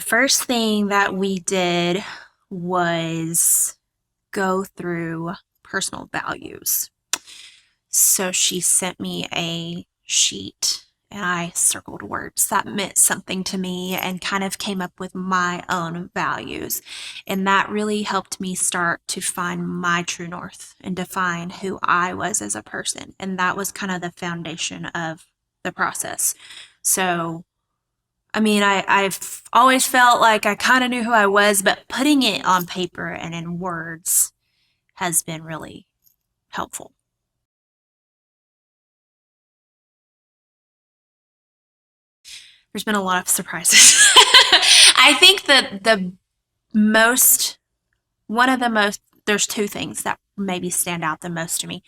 first thing that we did was go through personal values. So she sent me a sheet and I circled words that meant something to me and kind of came up with my own values. And that really helped me start to find my true north and define who I was as a person. And that was kind of the foundation of the process. So, I mean, I've always felt like I kind of knew who I was, but putting it on paper and in words has been really helpful. There's been a lot of surprises. I think that most, one of the most, there's two things that maybe stand out the most to me.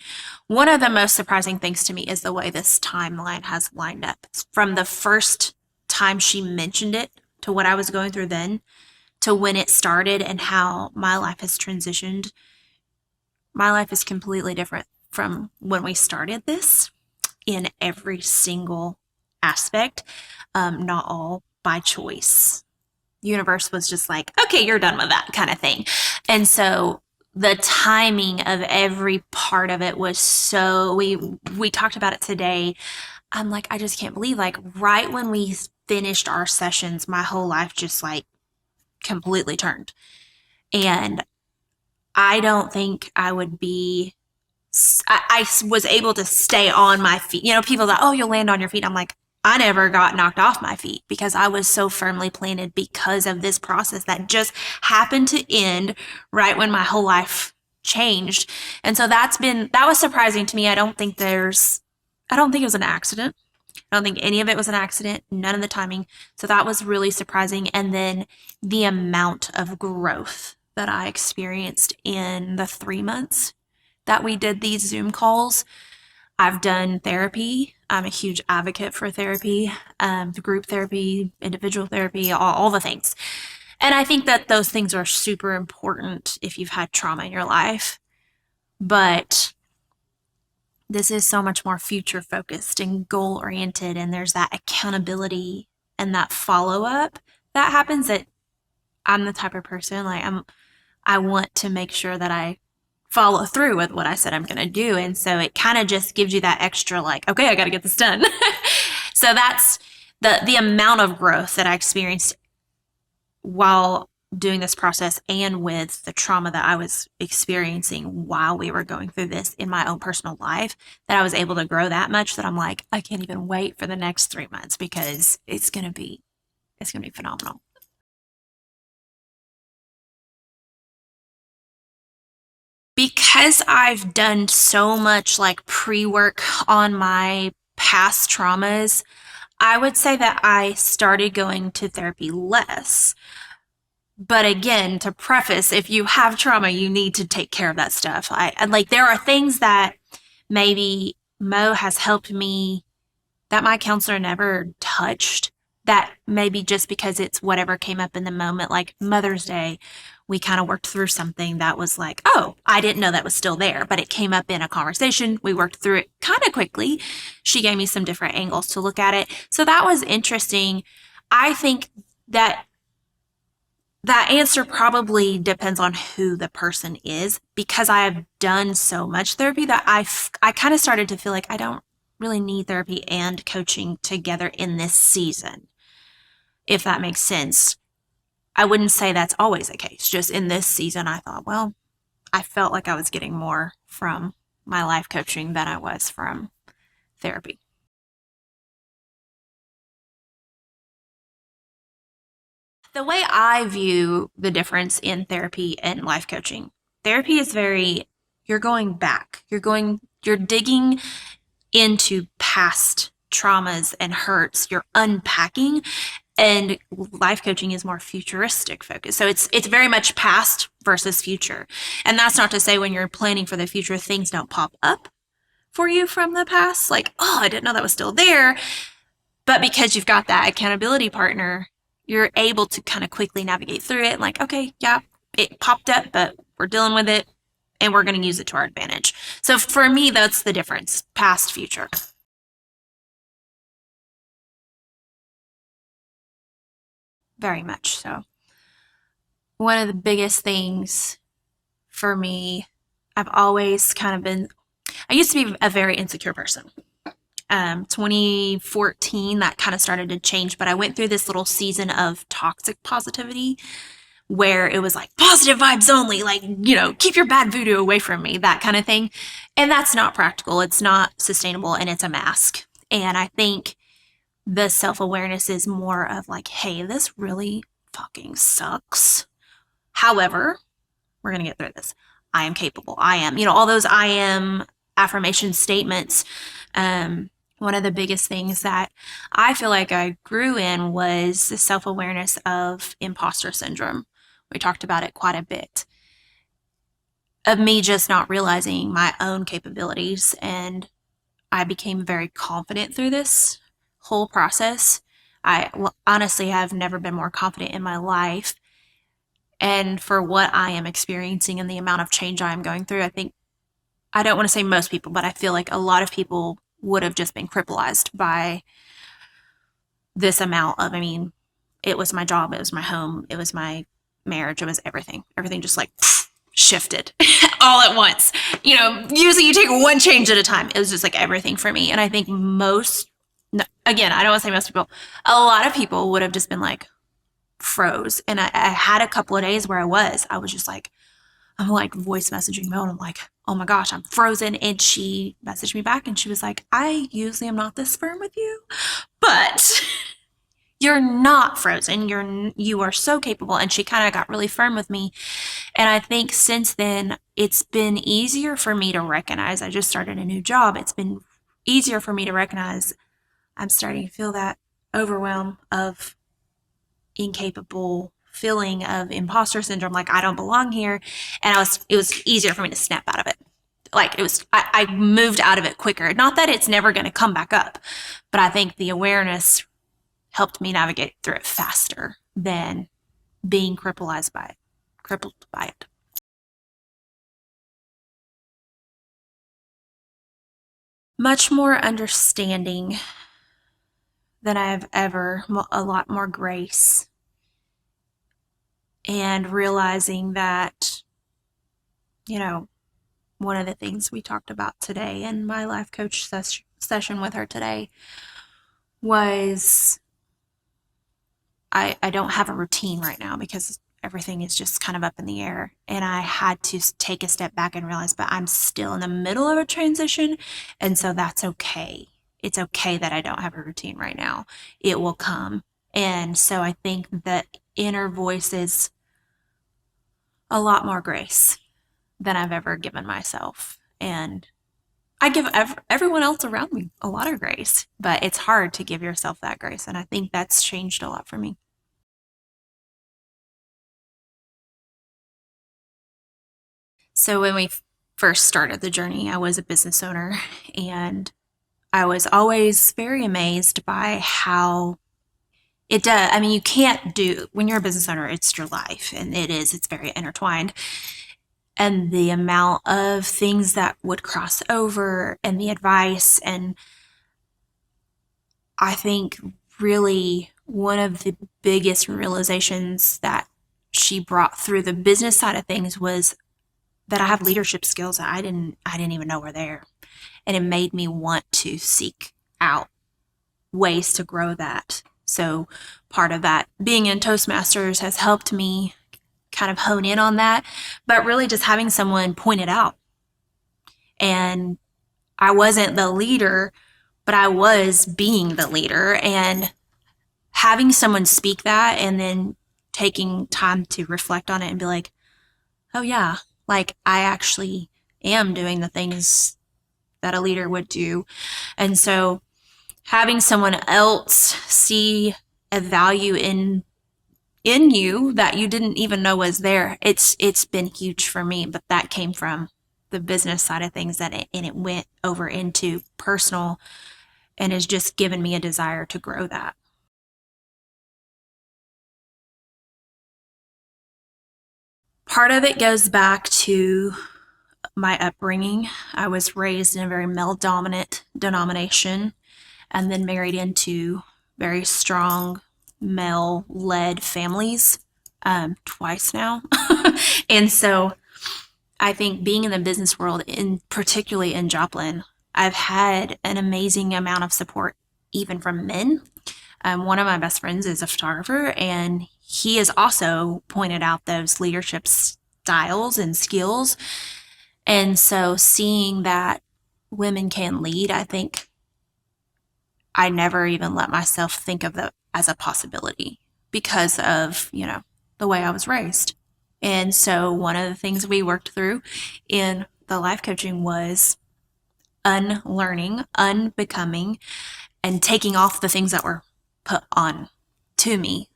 One of the most surprising things to me is the way this timeline has lined up. From the first time she mentioned it to what I was going through then to when it started and how my life has transitioned. My life is completely different from when we started this in every single aspect, not all by choice. The universe was just like, okay, you're done with that kind of thing. And so the timing of every part of it was so we talked about it today. I'm like, I just can't believe, like, right when we finished our sessions, my whole life just like completely turned. And I don't think I would be I was able to stay on my feet. You know, people that, oh, you'll land on your feet. I'm like, I never got knocked off my feet because I was so firmly planted because of this process that just happened to end right when my whole life changed. And so that was surprising to me. I don't think it was an accident. I don't think any of it was an accident, none of the timing. So that was really surprising. And then the amount of growth that I experienced in the 3 months that we did these Zoom calls. I've done therapy. I'm a huge advocate for therapy, group therapy, individual therapy, all the things. And I think that those things are super important if you've had trauma in your life. But this is so much more future focused and goal oriented. And there's that accountability and that follow up that happens that I'm the type of person like I want to make sure that I follow through with what I said I'm going to do. And so it kind of just gives you that extra like, okay, I got to get this done. So that's the amount of growth that I experienced while doing this process and with the trauma that I was experiencing while we were going through this in my own personal life, that I was able to grow that much that I'm like, I can't even wait for the next 3 months because it's going to be phenomenal. Because I've done so much like pre-work on my past traumas, I would say that I started going to therapy less. But again, to preface, if you have trauma, you need to take care of that stuff. I like there are things that maybe Mo has helped me that my counselor never touched, that maybe just because it's whatever came up in the moment, like Mother's Day, we kind of worked through something that was like, oh, I didn't know that was still there, but it came up in a conversation. We worked through it kind of quickly. She gave me some different angles to look at it. So that was interesting. I think that that answer probably depends on who the person is because I have done so much therapy that I kind of started to feel like I don't really need therapy and coaching together in this season, if that makes sense. I wouldn't say that's always the case. Just in this season, I thought, well, I felt like I was getting more from my life coaching than I was from therapy. The way I view the difference in therapy and life coaching, therapy is very, you're going back. You're digging into past traumas and hurts. You're unpacking. And life coaching is more futuristic focused. So it's very much past versus future. And that's not to say when you're planning for the future, things don't pop up for you from the past. Like, oh, I didn't know that was still there. But because you've got that accountability partner, you're able to kind of quickly navigate through it. And like, okay, yeah, it popped up, but we're dealing with it and we're going to use it to our advantage. So for me, that's the difference, past, future. very much so. One of the biggest things for me, I've always kind of been, I used to be a very insecure person. 2014, that kind of started to change, but I went through this little season of toxic positivity where it was like positive vibes only, like, keep your bad voodoo away from me, that kind of thing. And that's not practical. It's not sustainable, and it's a mask. And I think the self awareness is more of like, hey, this really fucking sucks. However, we're going to get through this. I am capable. I am, all those I am affirmation statements. One of the biggest things that I feel like I grew in was the self awareness of imposter syndrome. We talked about it quite a bit, of me just not realizing my own capabilities. And I became very confident through this whole process. I honestly have never been more confident in my life. And for what I am experiencing and the amount of change I am going through, I think, I don't want to say most people, but I feel like a lot of people would have just been crippled by this amount of, it was my job, it was my home, it was my marriage, it was everything. Everything just like shifted all at once. Usually you take one change at a time. It was just like everything for me. And I think again, I don't want to say most people, a lot of people would have just been like froze. And I had a couple of days where I was just like, I'm like voice messaging Mel, and I'm like, oh my gosh, I'm frozen. And she messaged me back and she was like, I usually am not this firm with you, but you're not frozen. You are so capable. And she kind of got really firm with me. And I think since then, it's been easier for me to recognize. I just started a new job. It's been easier for me to recognize I'm starting to feel that overwhelm of incapable feeling of imposter syndrome, like I don't belong here. And it was easier for me to snap out of it. Like I moved out of it quicker. Not that it's never going to come back up, but I think the awareness helped me navigate through it faster than being crippled by it. Much more understanding than I've ever, a lot more grace, and realizing that, one of the things we talked about today in my life coach session with her today was I don't have a routine right now because everything is just kind of up in the air. And I had to take a step back and realize, but I'm still in the middle of a transition. And so that's okay. It's okay that I don't have a routine right now. It will come. And so I think that inner voice is a lot more grace than I've ever given myself. And I give everyone else around me a lot of grace, but it's hard to give yourself that grace. And I think that's changed a lot for me. So when we first started the journey, I was a business owner, and I was always very amazed by how it does. You can't when you're a business owner, it's your life, and it's very intertwined. And the amount of things that would cross over and the advice. And I think really one of the biggest realizations that she brought through the business side of things was that I have leadership skills that I didn't even know were there. And it made me want to seek out ways to grow that. So part of that being in Toastmasters has helped me kind of hone in on that, but really just having someone point it out. And I wasn't the leader, but I was being the leader, and having someone speak that and then taking time to reflect on it and be like, oh yeah, like I actually am doing the things that a leader would do. And so having someone else see a value in you that you didn't even know was there, it's been huge for me. But that came from the business side of things, and it went over into personal, and has just given me a desire to grow that. Part of it goes back to my upbringing. I was raised in a very male dominant denomination, and then married into very strong male led families twice now. And so I think being in the business world, in particularly in Joplin, I've had an amazing amount of support even from men. One of my best friends is a photographer, and he has also pointed out those leadership styles and skills. And so seeing that women can lead, I think I never even let myself think of that as a possibility because of, the way I was raised. And so one of the things we worked through in the life coaching was unlearning, unbecoming, and taking off the things that were put on to me,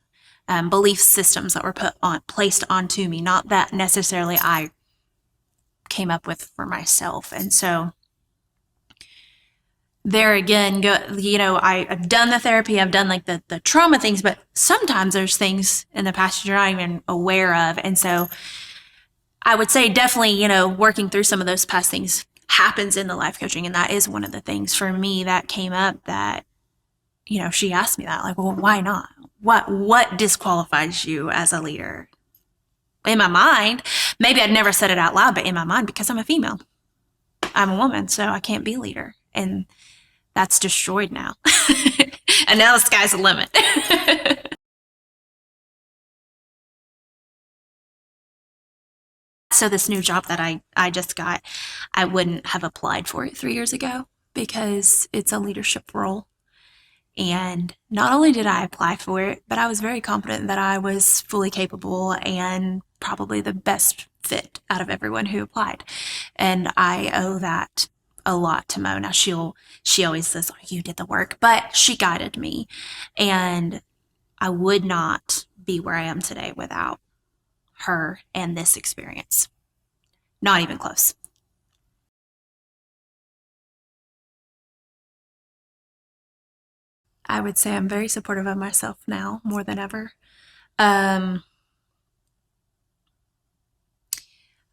belief systems that were placed onto me, not that necessarily I came up with for myself. And so there again, I've done the therapy, I've done like the trauma things, but sometimes there's things in the past you're not even aware of. And so I would say definitely, working through some of those past things happens in the life coaching. And that is one of the things for me that came up that, she asked me that, like, well, why not? What disqualifies you as a leader? In my mind, maybe I'd never said it out loud, but in my mind, because I'm a female, I'm a woman, so I can't be a leader. And that's destroyed now. And now the sky's the limit. So this new job that I just got, I wouldn't have applied for it 3 years ago because it's a leadership role. And not only did I apply for it, but I was very confident that I was fully capable and probably the best fit out of everyone who applied. And I owe that a lot to Mo. Now she always says, oh, you did the work, but she guided me. And I would not be where I am today without her and this experience. Not even close. I would say I'm very supportive of myself now more than ever. Um,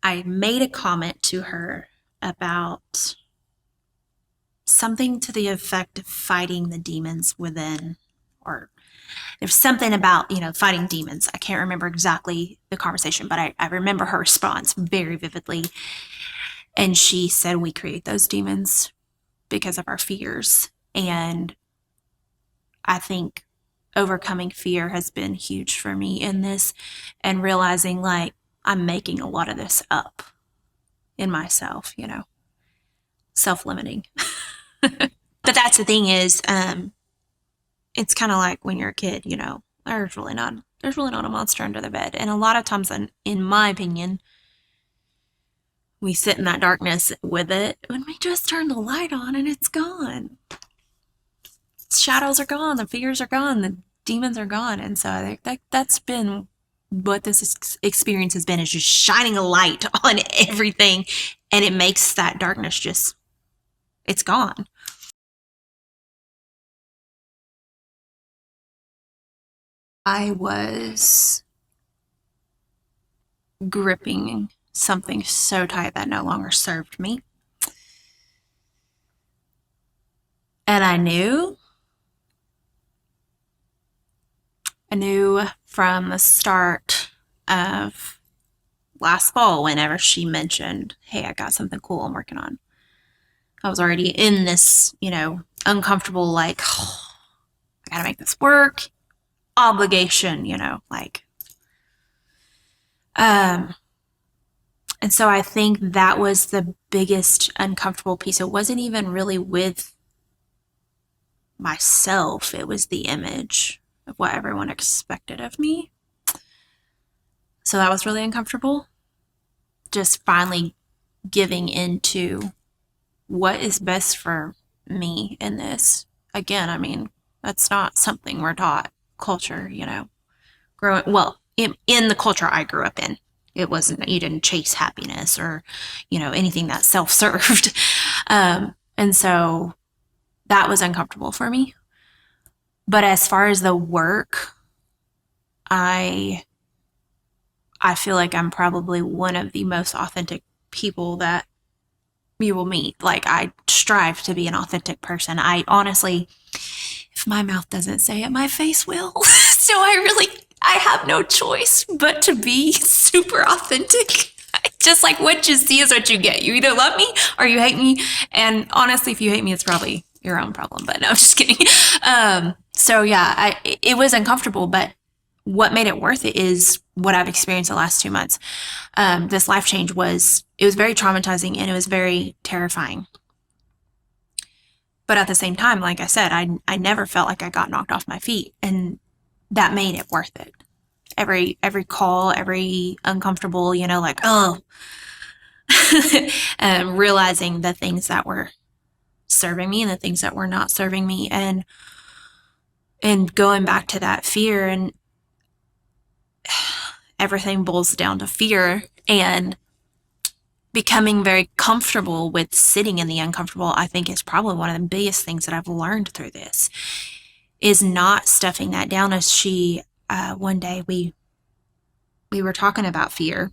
I made a comment to her about something to the effect of fighting the demons within, or there's something about, fighting demons. I can't remember exactly the conversation, but I remember her response very vividly. And she said, we create those demons because of our fears. And I think overcoming fear has been huge for me in this, and realizing like I'm making a lot of this up in myself, self-limiting. But that's the thing is, it's kind of like when you're a kid, there's really not a monster under the bed. And a lot of times, in my opinion, we sit in that darkness with it when we just turn the light on and it's gone. Shadows are gone, the fears are gone, the demons are gone. And so I think that's been what this experience has been, is just shining a light on everything, and it makes that darkness it's gone. I was gripping something so tight that no longer served me. And I knew from the start of last fall, whenever she mentioned, hey, I got something cool I'm working on, I was already in this, uncomfortable, like, oh, I gotta make this work, obligation, and so I think that was the biggest uncomfortable piece. It wasn't even really with myself, it was the image of what everyone expected of me. So that was really uncomfortable. Just finally giving into what is best for me in this. Again, I mean, that's not something we're taught. Culture, in the culture I grew up in, it wasn't, you didn't chase happiness or, anything that's self-served. And so that was uncomfortable for me. But as far as the work, I feel like I'm probably one of the most authentic people that you will meet. Like, I strive to be an authentic person. I honestly, if my mouth doesn't say it, my face will. I have no choice but to be super authentic. Just like what you see is what you get. You either love me or you hate me. And honestly, if you hate me, it's probably your own problem. But no, I'm just kidding. So yeah, it was uncomfortable, but what made it worth it is what I've experienced the last 2 months. This life change it was very traumatizing and it was very terrifying. But at the same time, like I said, I never felt like I got knocked off my feet, and that made it worth it. Every call, every uncomfortable, like, oh, realizing the things that were serving me and the things that were not serving me, and going back to that fear, and everything boils down to fear, and becoming very comfortable with sitting in the uncomfortable, I think is probably one of the biggest things that I've learned through this, is not stuffing that down. As one day we were talking about fear,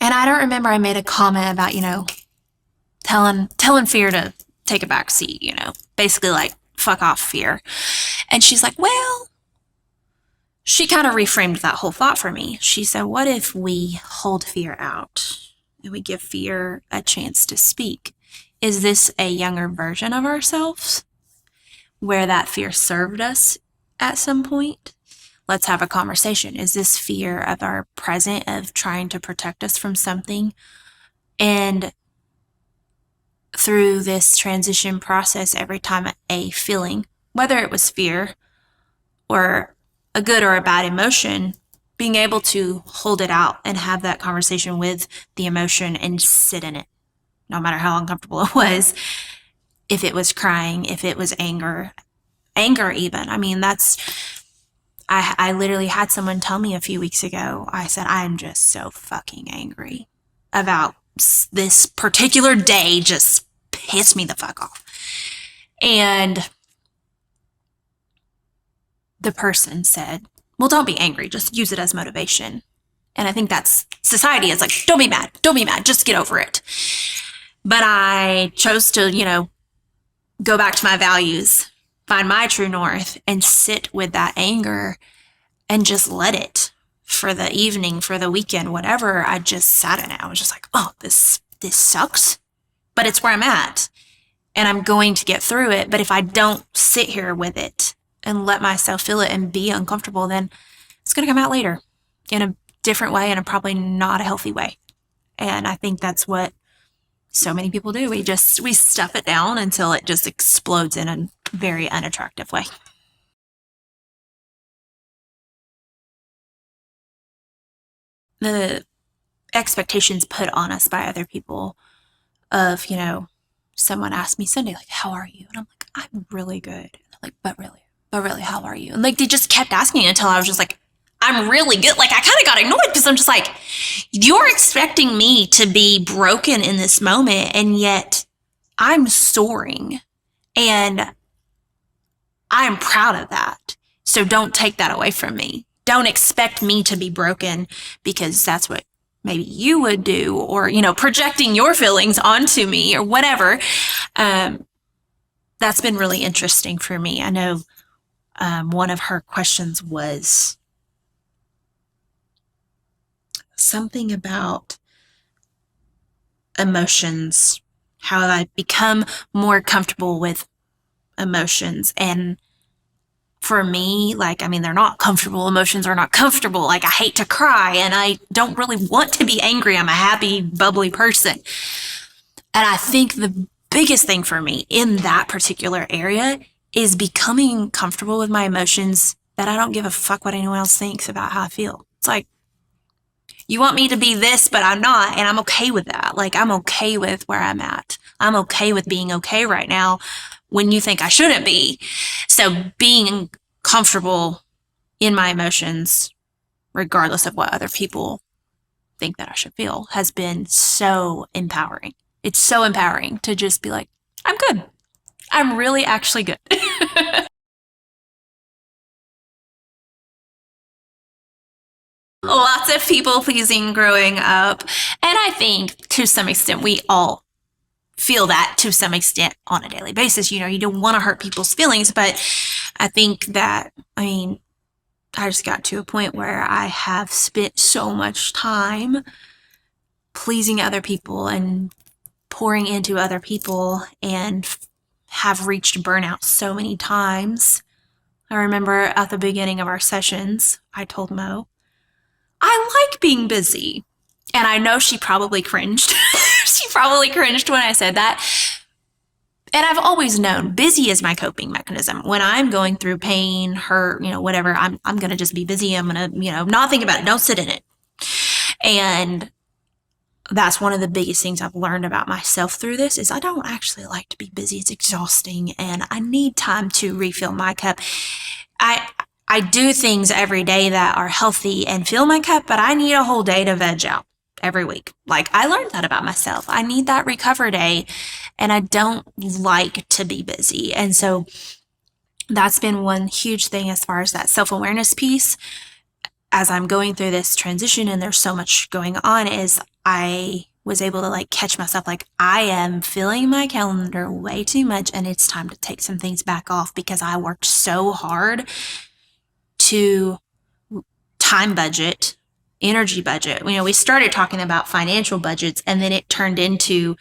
and I don't remember, I made a comment about, telling fear to take a back seat, basically like, fuck off, fear. And she's like, well, she kind of reframed that whole thought for me. She said, what if we hold fear out and we give fear a chance to speak? Is this a younger version of ourselves where that fear served us at some point? Let's have a conversation. Is this fear of our present, of trying to protect us from something? And through this transition process, every time a feeling, whether it was fear or a good or a bad emotion, being able to hold it out and have that conversation with the emotion and sit in it, no matter how uncomfortable it was. If it was crying, if it was anger even. I mean, I literally had someone tell me a few weeks ago, I said, I'm just so fucking angry about this particular day, just pissed me the fuck off. And the person said, well, don't be angry, just use it as motivation. And I think that's, society is like, don't be mad, just get over it. But I chose to, go back to my values, find my true north, and sit with that anger and just let it, for the evening, for the weekend, whatever. I just sat in it. I was just like, oh, this sucks, but it's where I'm at and I'm going to get through it. But if I don't sit here with it and let myself feel it and be uncomfortable, then it's going to come out later in a different way, and a probably not a healthy way. And I think that's what so many people do. We stuff it down until it just explodes in a very unattractive way. The expectations put on us by other people of, someone asked me Sunday, like, how are you? And I'm like, I'm really good. And they're like, but really, how are you? And like, they just kept asking until I was just like, I'm really good. Like, I kind of got annoyed because I'm just like, you're expecting me to be broken in this moment, and yet I'm soaring, and I'm proud of that. So don't take that away from me. Don't expect me to be broken because that's what maybe you would do, or, projecting your feelings onto me or whatever. That's been really interesting for me. I know one of her questions was something about emotions. How have I become more comfortable with emotions? And for me, they're not comfortable. Emotions are not comfortable. Like, I hate to cry and I don't really want to be angry. I'm a happy, bubbly person. And I think the biggest thing for me in that particular area is becoming comfortable with my emotions, that I don't give a fuck what anyone else thinks about how I feel. It's like, you want me to be this, but I'm not, and I'm okay with that. Like, I'm okay with where I'm at. I'm okay with being okay right now when you think I shouldn't be. So being comfortable in my emotions, regardless of what other people think that I should feel, has been so empowering. It's so empowering to just be like, I'm good. I'm really actually good. Lots of people pleasing growing up. And I think to some extent we all feel that to some extent on a daily basis. You don't want to hurt people's feelings, but I think that, I mean, I just got to a point where I have spent so much time pleasing other people and pouring into other people and have reached burnout so many times. I remember at the beginning of our sessions, I told Mo, I like being busy. And I know she probably cringed. She probably cringed when I said that. And I've always known busy is my coping mechanism. When I'm going through pain, hurt, whatever, I'm going to just be busy. I'm going to, not think about it. Don't sit in it. And that's one of the biggest things I've learned about myself through this is I don't actually like to be busy. It's exhausting and I need time to refill my cup. I I do things every day that are healthy and fill my cup, but I need a whole day to veg out every week. Like I learned that about myself. I need that recover day and I don't like to be busy. And so that's been one huge thing as far as that self-awareness piece as I'm going through this transition and there's so much going on is I was able to like catch myself like I am filling my calendar way too much and it's time to take some things back off because I worked so hard to time budget, energy budget. We started talking about financial budgets and then it turned into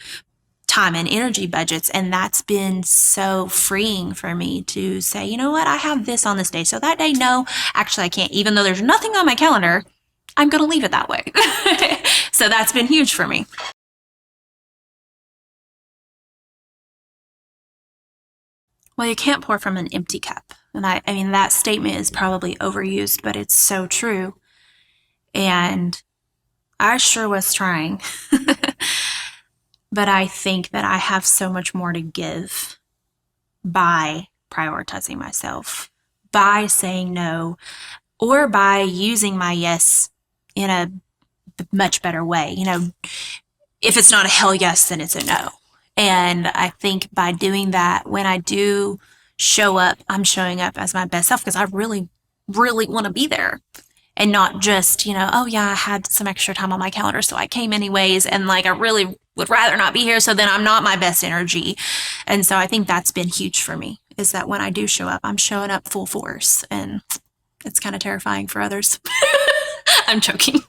time and energy budgets. And that's been so freeing for me to say, you know what, I have this on this day. So that day, no, actually I can't. Even though there's nothing on my calendar, I'm going to leave it that way. So that's been huge for me. Well, you can't pour from an empty cup. And I mean, that statement is probably overused, but it's so true. And I sure was trying. But I think that I have so much more to give by prioritizing myself, by saying no, or by using my yes in a much better way. If it's not a hell yes, then it's a no. And I think by doing that, when I do show up, I'm showing up as my best self because I really, really want to be there. And not just, oh yeah, I had some extra time on my calendar, so I came anyways. And like, I really would rather not be here. So then I'm not my best energy. And so I think that's been huge for me is that when I do show up, I'm showing up full force and it's kind of terrifying for others. I'm joking.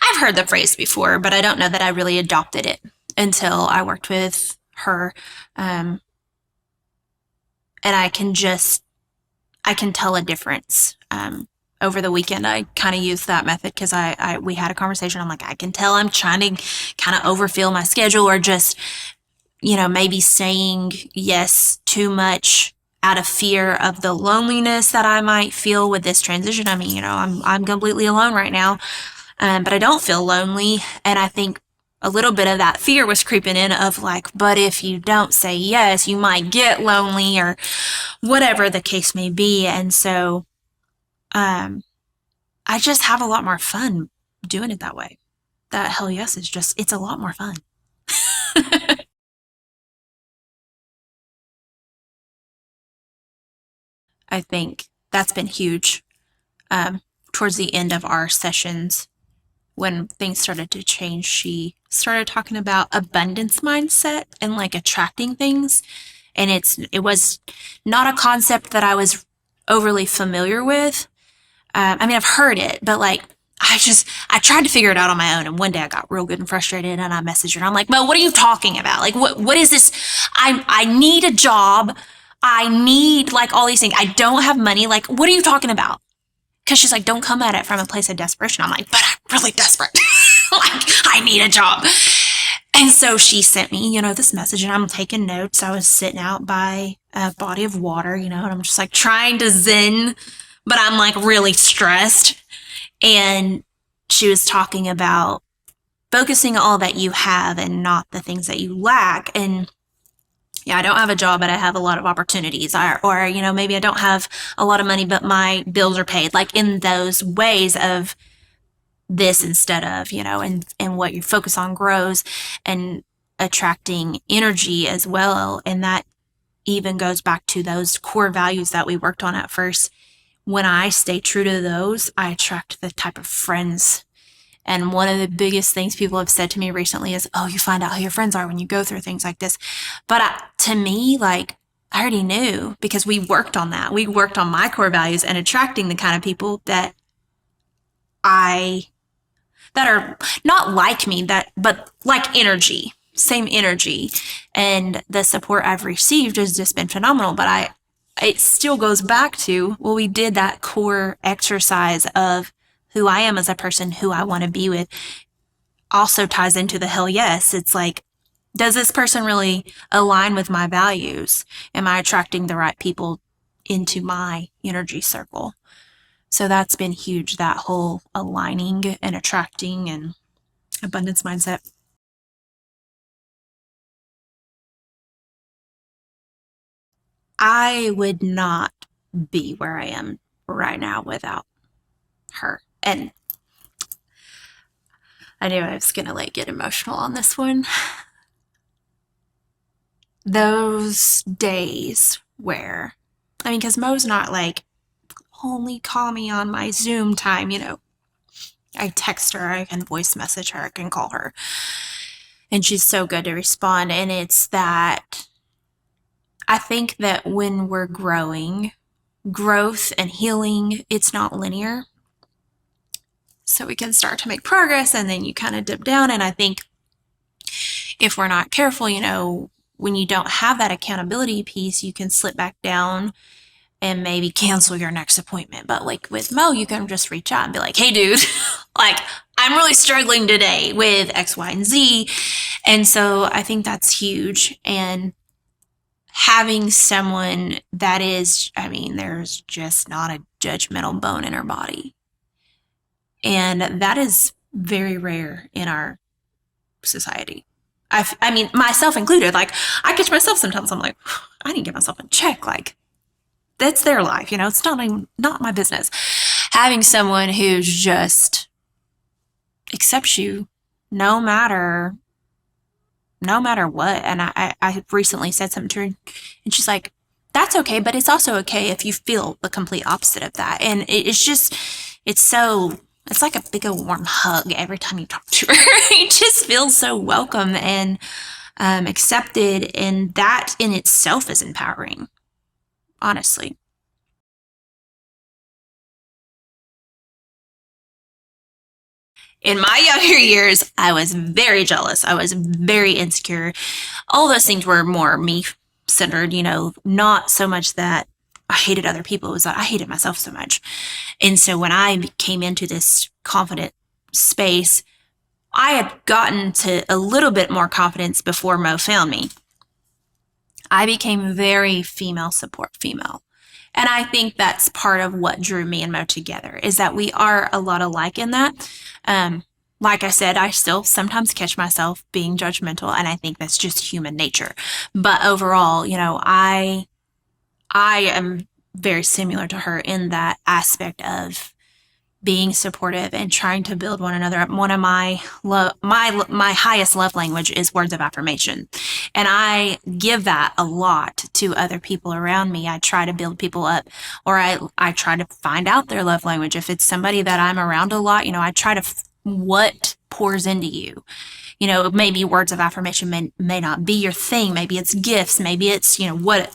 I've heard the phrase before, but I don't know that I really adopted it until I worked with her. And I can tell a difference. Over the weekend, I kind of used that method because we had a conversation. I'm like, I can tell I'm trying to kind of overfill my schedule or just, maybe saying yes too much out of fear of the loneliness that I might feel with this transition. I mean, I'm completely alone right now, but I don't feel lonely. And I think a little bit of that fear was creeping in of like, but if you don't say yes, you might get lonely or whatever the case may be. And so, I just have a lot more fun doing it that way. That hell yes is just, it's a lot more fun. I think that's been huge. Towards the end of our sessions, when things started to change, she started talking about abundance mindset and like attracting things. And it was not a concept that I was overly familiar with. I mean, I've heard it, but like, I tried to figure it out on my own. And one day I got real good and frustrated and I messaged her and I'm like, well, what are you talking about? Like, what is this? I need a job. I need like all these things. I don't have money. Like, what are you talking about? Cause she's like, don't come at it from a place of desperation. I'm like, but I'm really desperate. Like, I need a job. And so she sent me, this message and I'm taking notes. I was sitting out by a body of water, and I'm just like trying to zen, but I'm like really stressed. And she was talking about focusing on all that you have and not the things that you lack. And yeah, I don't have a job, but I have a lot of opportunities. Or maybe I don't have a lot of money, but my bills are paid. Like in those ways of this instead of, and what you focus on grows and attracting energy as well. And that even goes back to those core values that we worked on at first. When I stay true to those, I attract the type of friends And one of the biggest things people have said to me recently is, oh, you find out who your friends are when you go through things like this. But to me, like, I already knew because we worked on that. We worked on my core values and attracting the kind of people I, that are not like me, but like energy, same energy. And the support I've received has just been phenomenal. But it still goes back to, well, we did that core exercise of who I am as a person, who I want to be with, also ties into the hell yes. It's like, does this person really align with my values? Am I attracting the right people into my energy circle? So that's been huge, that whole aligning and attracting and abundance mindset. I would not be where I am right now without her. And I knew I was going to like get emotional on this one. Those days where, I mean, because Mo's not like, only call me on my Zoom time, I text her, I can voice message her, I can call her. And she's so good to respond. And it's that I think that when we're growing, growth and healing, it's not linear. So we can start to make progress and then you kind of dip down. And I think if we're not careful, when you don't have that accountability piece, you can slip back down and maybe cancel your next appointment. But like with Mo, you can just reach out and be like, hey, dude, like I'm really struggling today with X, Y, and Z. And so I think that's huge. And having someone that is, I mean, there's just not a judgmental bone in her body. And that is very rare in our society. I mean, myself included, like I catch myself sometimes, I'm like, I need to get myself in check. Like that's their life, it's not my business. Having someone who's just accepts you no matter what. And I recently said something to her and she's like, that's okay, but it's also okay if you feel the complete opposite of that. And it's like a big old warm hug every time you talk to her. You just feel so welcome and accepted. And that in itself is empowering, honestly. In my younger years, I was very jealous. I was very insecure. All those things were more me centered, not so much that I hated other people. It was that I hated myself so much. And so when I came into this confident space, I had gotten to a little bit more confidence before Mo found me. I became very female support female. And I think that's part of what drew me and Mo together is that we are a lot alike in that. Like I said, I still sometimes catch myself being judgmental, and I think that's just human nature. But overall, I am very similar to her in that aspect of being supportive and trying to build one another up. One of my highest love language is words of affirmation. And I give that a lot to other people around me. I try to build people up, or I try to find out their love language. If it's somebody that I'm around a lot, I try to what pours into you. Maybe words of affirmation may not be your thing. Maybe it's gifts. Maybe it's,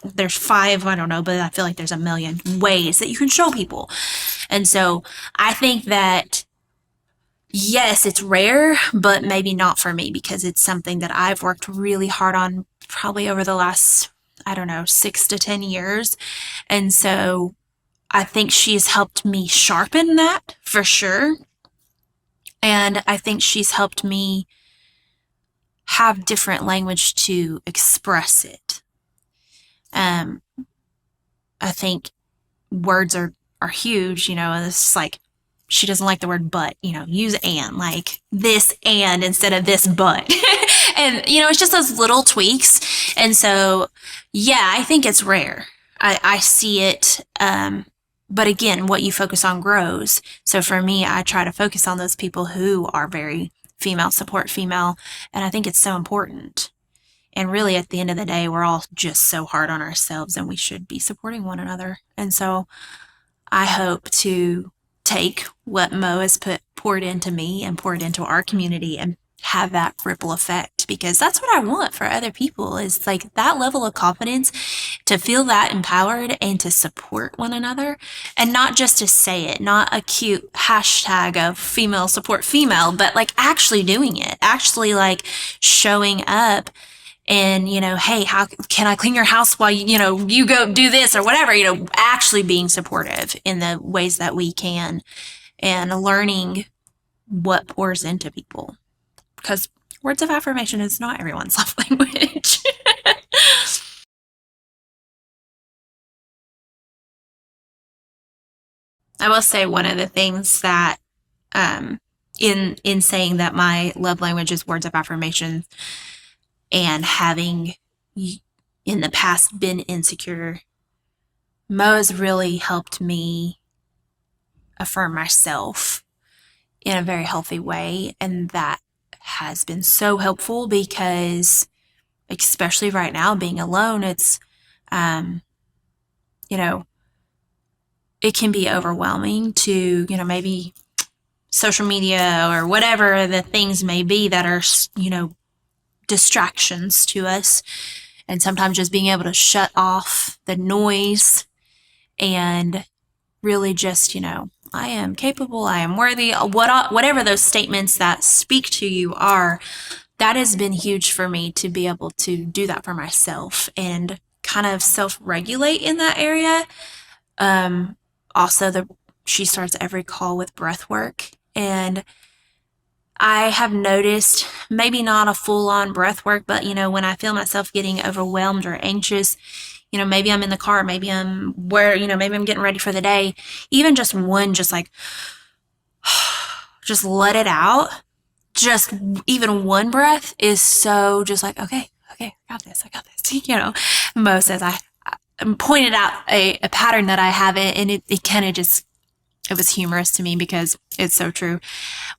there's 5, I don't know, but I feel like there's a million ways that you can show people. And so I think that, yes, it's rare, but maybe not for me because it's something that I've worked really hard on probably over the last, I don't know, 6 to 10 years. And so I think she's helped me sharpen that for sure. And I think she's helped me have different language to express it. I think words are huge, and it's like she doesn't like the word but, use and, like this and instead of this but. And it's just those little tweaks. And so yeah, I think it's rare. I see it, but again, what you focus on grows. So for me, I try to focus on those people who are very female support female, and I think it's so important. And really, at the end of the day, we're all just so hard on ourselves and we should be supporting one another. And so I hope to take what Mo has poured into me and poured into our community and have that ripple effect, because that's what I want for other people, is like that level of confidence, to feel that empowered and to support one another, and not just to say it, not a cute hashtag of female support female, but like actually doing it, actually like showing up and, hey, how can I clean your house while you go do this or whatever, actually being supportive in the ways that we can, and learning what pours into people, because words of affirmation is not everyone's love language. I will say one of the things that, in saying that my love language is words of affirmation, and having in the past been insecure, Mo has really helped me affirm myself in a very healthy way. And that has been so helpful, because especially right now, being alone, it's, you know, it can be overwhelming to, maybe social media or whatever the things may be that are, distractions to us. And sometimes just being able to shut off the noise and really just, I am capable, I am worthy, whatever those statements that speak to you are, that has been huge for me to be able to do that for myself and kind of self-regulate in that area. Also, she starts every call with breath work, and I have noticed, maybe not a full-on breath work, but when I feel myself getting overwhelmed or anxious, maybe I'm in the car, maybe I'm maybe I'm getting ready for the day, even just one, just like, just let it out. Just even one breath is so just like, okay, I got this. Mo says I pointed out a pattern that I have, and it kind of just, it was humorous to me because it's so true.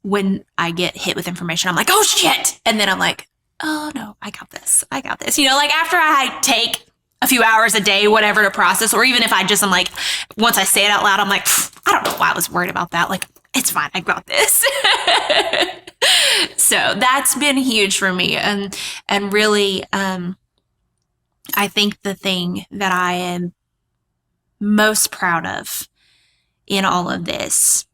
When I get hit with information, I'm like, oh shit. And then I'm like, oh no, I got this. Like after I take a few hours a day, whatever, to process, or even if I'm like, once I say it out loud, I'm like, I don't know why I was worried about that. Like, it's fine. I got this. So that's been huge for me. And really, I think the thing that I am most proud of in all of this,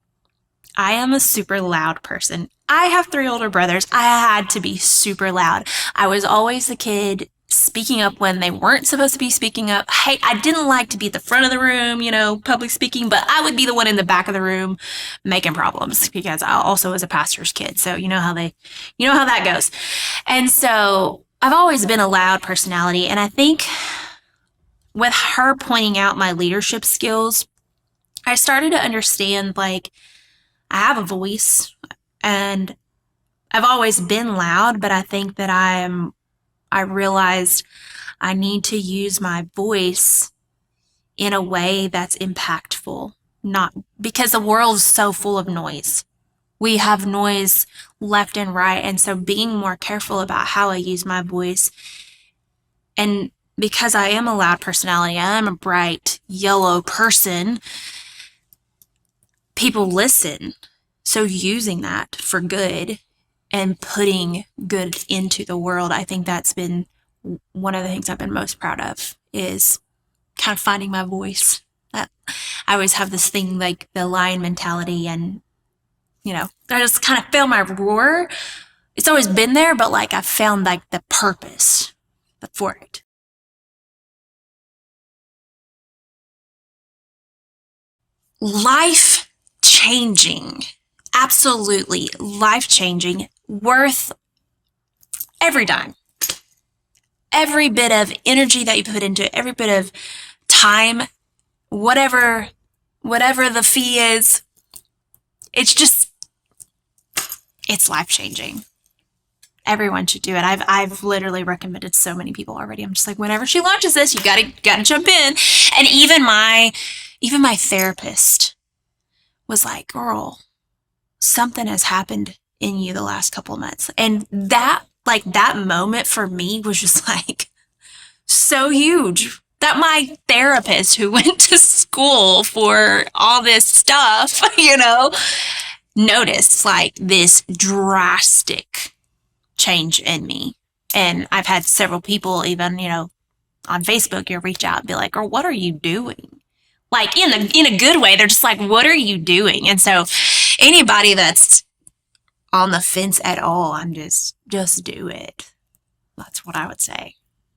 I am a super loud person. I have 3 older brothers. I had to be super loud. I was always the kid speaking up when they weren't supposed to be speaking up. Hey, I didn't like to be at the front of the room, public speaking, but I would be the one in the back of the room making problems, because I also was a pastor's kid. So you know how that goes. And so I've always been a loud personality. And I think with her pointing out my leadership skills, I started to understand, like, I have a voice, and I've always been loud, but I think that I realized I need to use my voice in a way that's impactful, not because the world is so full of noise. We have noise left and right. And so being more careful about how I use my voice, and because I am a loud personality, I am a bright yellow person, people listen. So using that for good and putting good into the world, I think that's been one of the things I've been most proud of, is kind of finding my voice. I always have this thing like the lion mentality, and I just kind of feel my roar. It's always been there, but like I found like the purpose for it. Life changing. Absolutely life changing. Worth every dime. Every bit of energy that you put into it, every bit of time, whatever the fee is, it's life changing. Everyone should do it. I've literally recommended so many people already. I'm just like, whenever she launches this, you gotta jump in. And even my therapist was like, girl, something has happened in you the last couple of months. And that moment for me was just like so huge. that my therapist who went to school for all this stuff, noticed like this drastic change in me. And I've had several people even, on Facebook, you reach out and be like, girl, what are you doing? Like in a good way. They're just like, what are you doing? And so anybody that's on the fence at all, I'm just do it. That's what I would say.